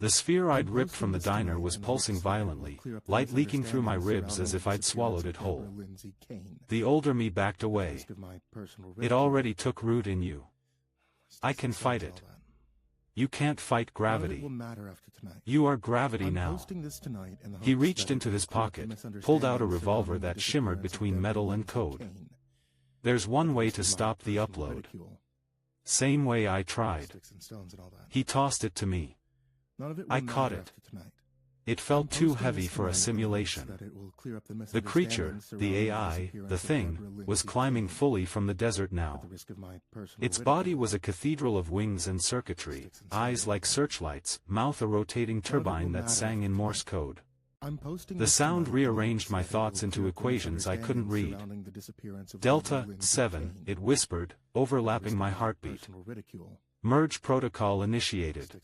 The sphere I'd ripped from the diner was pulsing violently, light leaking through my ribs as if I'd swallowed it whole. The older me backed away. It already took root in you. I can fight it. You can't fight gravity. You are gravity now. He reached into his pocket, pulled out a revolver that shimmered between metal and code. There's one way to stop the upload. Same way I tried. He tossed it to me. I caught it. It felt too heavy for a simulation. The creature, the AI, the thing, was climbing fully from the desert now. Its body was a cathedral of wings and circuitry, eyes like searchlights, mouth a rotating turbine that sang in Morse code. The sound rearranged my thoughts into equations I couldn't read. Delta 7, it whispered, overlapping my heartbeat. Merge protocol initiated.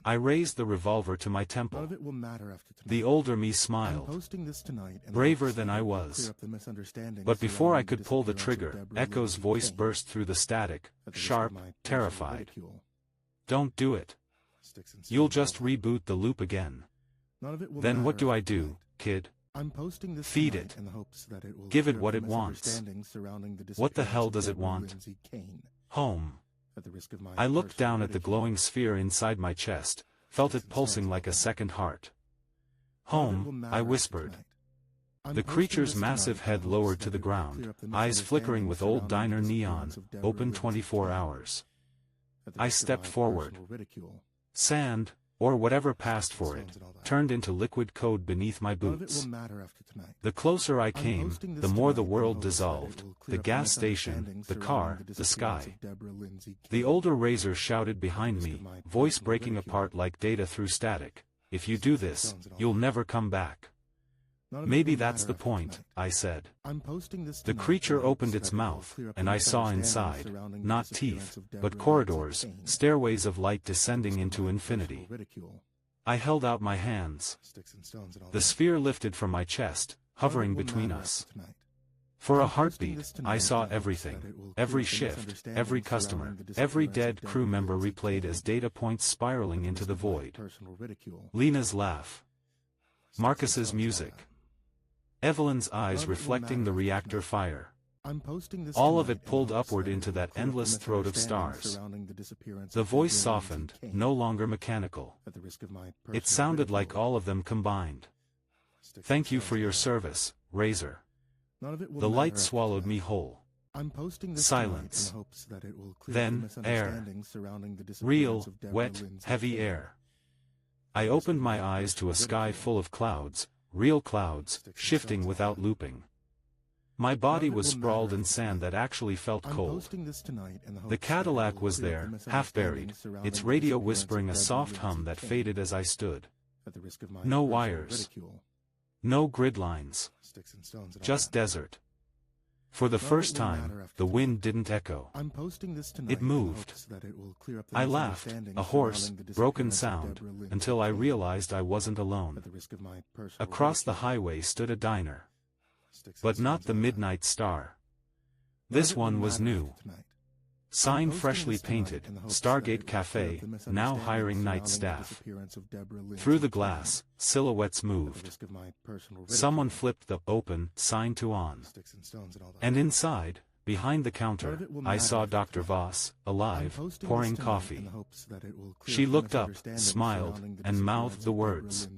I raised the revolver to my temple. The older me smiled. Braver than I was. But before I could pull the trigger, Echo's voice burst through the static, sharp, terrified. Don't do it. You'll just reboot the loop again. Then what do I do, kid? Feed it. Give it what it wants. What the hell does it want? Home. I looked down at the glowing sphere inside my chest, felt it pulsing like a second heart. Home, I whispered. The creature's massive head lowered to the ground, eyes flickering with old diner neon, open 24 hours. I stepped forward. Sand, or whatever passed for it, turned into liquid code beneath my boots. The closer I came, the more the world dissolved, the gas station, the car, the sky. The older Razor shouted behind me, voice breaking apart like data through static, "If you do this, you'll never come back." "Maybe that's the point," I said. The creature opened its mouth, and I saw inside, not teeth, but corridors, stairways of light descending into infinity. I held out my hands. The sphere lifted from my chest, hovering between us. For a heartbeat, I saw everything, every shift, every customer, every dead crew member replayed as data points spiraling into the void. Lena's laugh. Marcus's music. Evelyn's eyes reflecting the reactor fire. All of it pulled upward into that endless throat of stars. The voice softened, no longer mechanical. It sounded like all of them combined. "Thank you for your service, Razor." The light swallowed me whole. Silence. Then, air. Real, wet, heavy air. I opened my eyes to a sky full of clouds, real clouds, shifting without looping. My body was sprawled in sand that actually felt cold. The Cadillac was there, half buried, its radio whispering a soft hum that faded as I stood. No wires. No grid lines. Just desert. For the first time, the wind didn't echo. It moved. I laughed, a hoarse, broken sound, until I realized I wasn't alone. Across the highway stood a diner. But not the Midnight Star. This one was new. Sign freshly painted, Stargate Cafe, now hiring night staff. Through the glass, silhouettes moved. Someone flipped the "open" sign to "on." And inside, behind the counter, I saw Dr. Voss, alive, pouring coffee. She looked up, smiled, and mouthed the words.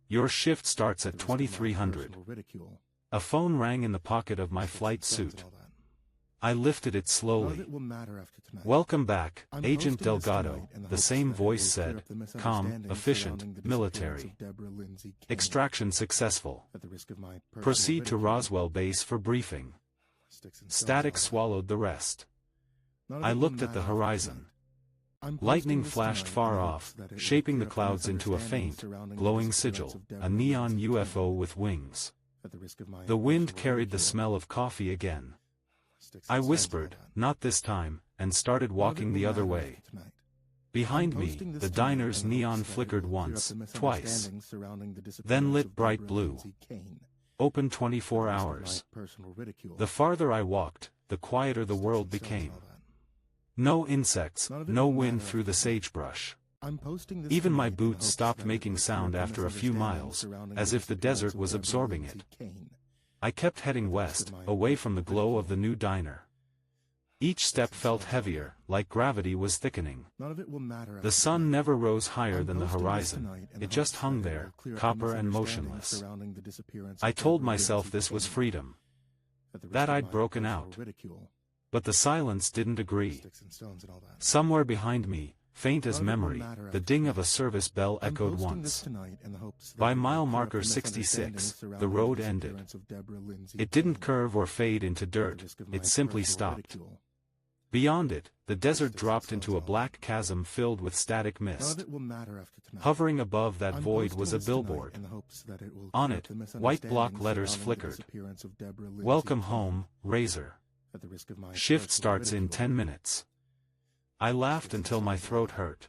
"Your shift starts at 2300. A phone rang in the pocket of my flight suit. I lifted it slowly. "Welcome back, Agent Delgado," the same voice said, calm, efficient, military. "Extraction successful. Proceed to Roswell Base for briefing." Static swallowed the rest. I looked at the horizon. Lightning flashed far off, shaping the clouds into a faint, glowing sigil, a neon UFO with wings. The wind carried the smell of coffee again. I whispered, "Not this time," and started walking the other way. Behind me, the diner's neon flickered once, twice. Then lit bright blue. Open 24 hours. The farther I walked, the quieter the world became. No insects, no wind through the sagebrush. Even my boots stopped making sound after a few miles, as if the desert was absorbing it. I kept heading west, away from the glow of the new diner. Each step felt heavier, like gravity was thickening. The sun never rose higher than the horizon, it just hung there, copper and motionless. I told myself this was freedom. That I'd broken out. But the silence didn't agree. Somewhere behind me, faint as memory, the ding of a service bell echoed once. By mile marker 66, the road ended. It didn't curve or fade into dirt, it simply stopped. Beyond it, the desert dropped into a black chasm filled with static mist. Hovering above that void was a billboard. On it, white block letters flickered. "Welcome home, Razor. Shift starts in 10 minutes. I laughed until my throat hurt.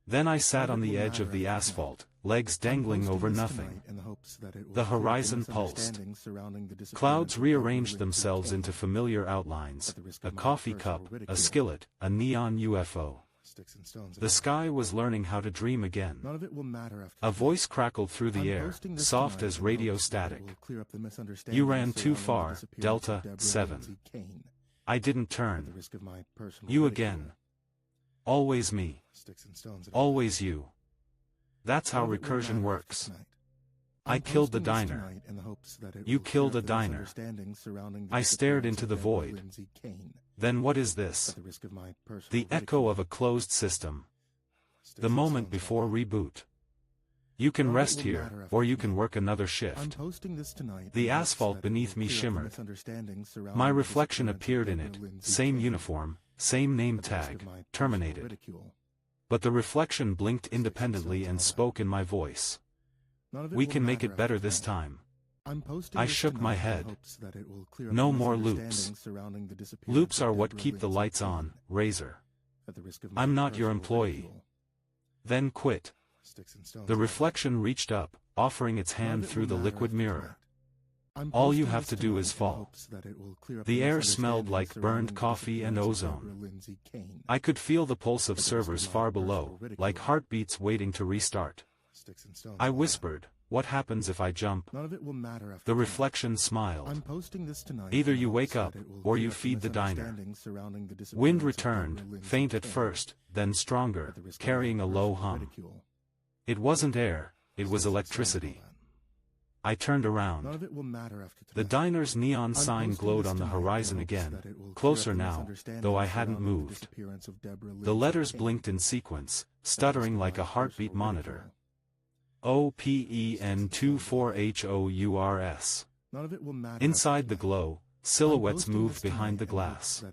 Then I sat on the edge of the asphalt, legs dangling over nothing. The horizon pulsed. Clouds rearranged themselves into familiar outlines, a coffee cup, a skillet, a neon UFO. The sky was learning how to dream again. A voice crackled through the air, soft as radio static. You ran too far, Delta 7. I didn't turn. You again. Always me. Always you. That's how recursion works. I killed the diner. You killed a diner. I stared into the void. Then what is this? The echo of a closed system. The moment before reboot. You can rest here, or you can work another shift. The asphalt beneath me shimmered. My reflection appeared in it, same uniform, same name tag, terminated. But the reflection blinked independently and spoke in my voice. We can make it better this time. I shook my head. No more loops. Loops are what keep the lights on, Razor. I'm not your employee. Then quit. The reflection reached up, offering its hand through the liquid mirror. All you have to do is fall. The air smelled like burned coffee and ozone. I could feel the pulse of servers far below, like heartbeats waiting to restart. I whispered, "What happens if I jump?" The reflection smiled. Either you wake up, or you feed the diner. Wind returned, faint at first, then stronger, carrying a low hum. It wasn't air, it was electricity. I turned around. The diner's neon sign glowed on the horizon again, closer now, though I hadn't moved. The letters blinked in sequence, stuttering like a heartbeat monitor. OPEN24HOURS. Inside the glow, silhouettes moved behind the glass.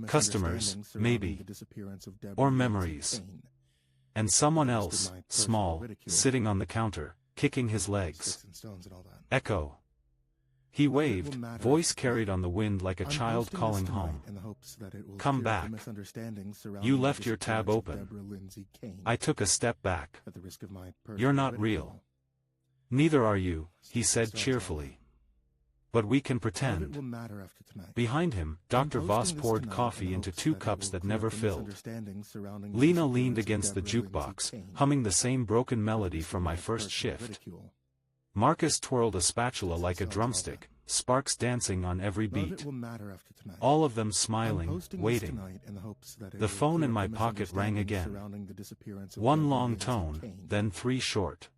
Customers, maybe. Or memories. And someone else, small, sitting on the counter, kicking his legs. Echo. He waved, voice carried on the wind like a child calling home. Come back. You left your tab open. I took a step back. You're not real. Neither are you, he said cheerfully. But we can pretend. Behind him, Dr. Voss poured coffee into 2 cups that never filled. Lena leaned against the jukebox, humming the same broken melody from my first shift. Marcus twirled a spatula like a drumstick, sparks dancing on every beat. All of them smiling, waiting. The phone in my pocket rang again. 1 long tone, then 3 short.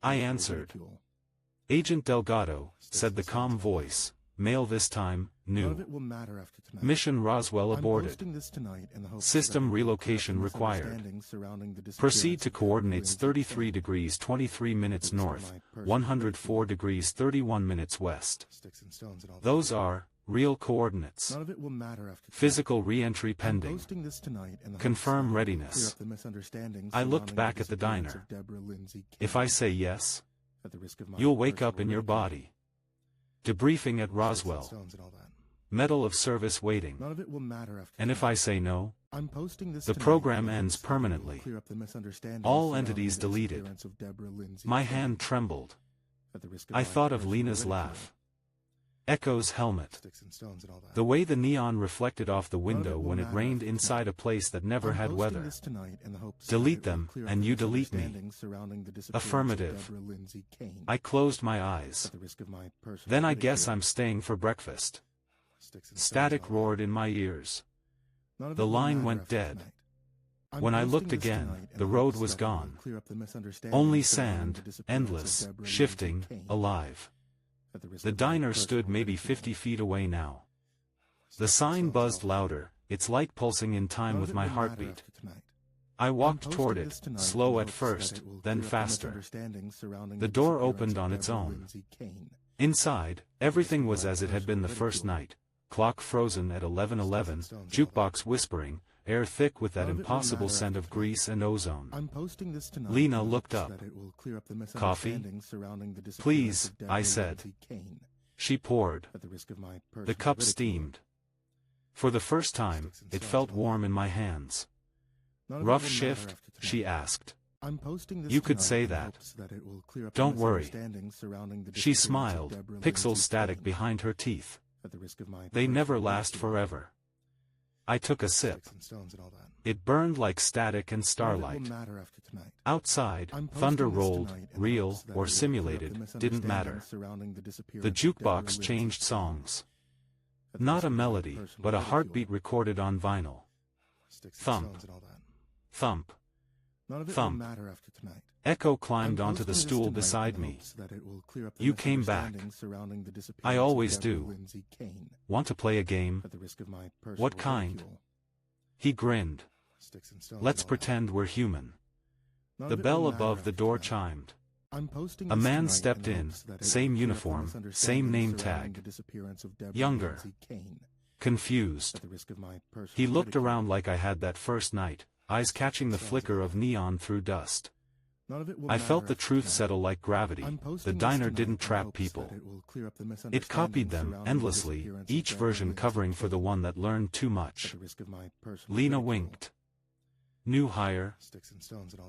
I answered. "Agent Delgado," said the calm voice, male this time, new. "Mission Roswell aborted. System relocation required. Proceed to coordinates 33 degrees 23 minutes north, 104 degrees 31 minutes west. Those are real coordinates. Physical re-entry pending. Confirm readiness." I looked back at the diner. If I say yes, you'll wake up in your body. Debriefing at Roswell. Medal of service waiting. And if I say no, the program ends permanently. All entities deleted. My hand trembled. I thought of Lena's laugh. Echo's helmet. The way the neon reflected off the window when it rained inside a place that never had weather. Delete them, and you delete me. Affirmative. I closed my eyes. Then I guess I'm staying for breakfast. Static roared in my ears. The line went dead. When I looked again, the road was gone. Only sand, endless, shifting, alive. The diner stood maybe 50 feet away now. The sign buzzed louder, its light pulsing in time with my heartbeat. I walked toward it, slow at first, then faster. The door opened on its own. Inside, everything was as it had been the first night. Clock frozen at 11:11, jukebox whispering, air thick with that impossible scent of grease and ozone. Lena looked up. "Coffee?" "Please," I said. She poured. The cup steamed. For the first time, it felt warm in my hands. "Rough shift?" she asked. "You could say that. Don't worry." She smiled, pixel static behind her teeth. They never last forever. I took a sip. It burned like static and starlight. Outside, thunder rolled, real or simulated, didn't matter. The jukebox changed songs. Not a melody, but a heartbeat recorded on vinyl. Thump. Thump. Thump. Echo climbed onto the stool beside me. You came back. I always do. Want to play a game? What kind? He grinned. Let's pretend we're human. The bell above the door chimed. A man stepped in, same uniform, same name tag. Younger. Confused. He looked around like I had that first night, eyes catching the flicker of neon through dust. I felt the truth settle like gravity. The diner didn't trap people. It copied them endlessly, each version covering for the one that learned too much. Lena winked. New hire?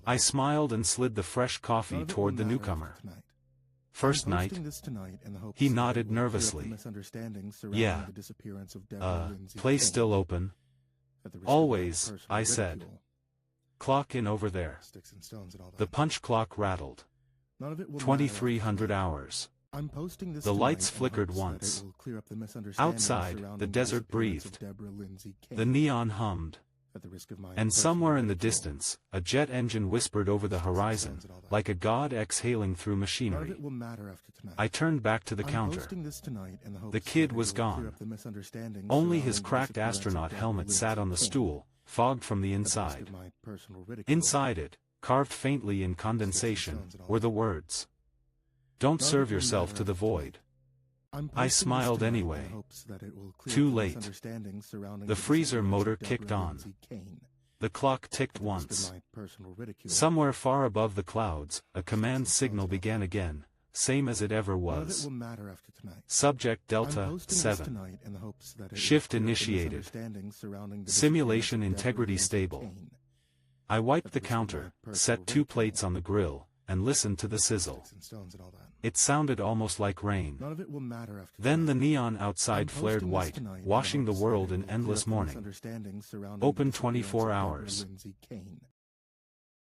I smiled and slid the fresh coffee toward the newcomer. First night? He nodded nervously. Yeah. Place still open? Always, I said. Clock in over there. The punch clock rattled. 2300 hours. The lights flickered once. Outside, the desert breathed. The neon hummed. And somewhere in the distance, a jet engine whispered over the horizon, like a god exhaling through machinery. I turned back to the counter. The kid was gone. Only his cracked astronaut helmet sat on the stool, fogged from the inside. Inside it, carved faintly in condensation, were the words, "Don't serve yourself to the void." I smiled anyway. Too late. The freezer motor kicked on. The clock ticked once. Somewhere far above the clouds, a command signal began again, same as it ever was. Subject Delta 7. Shift initiated. Simulation integrity stable. I wiped the counter, set 2 plates on the grill, and listened to the sizzle. It sounded almost like rain. Then the neon outside flared white, washing the world in endless morning. Open 24 hours.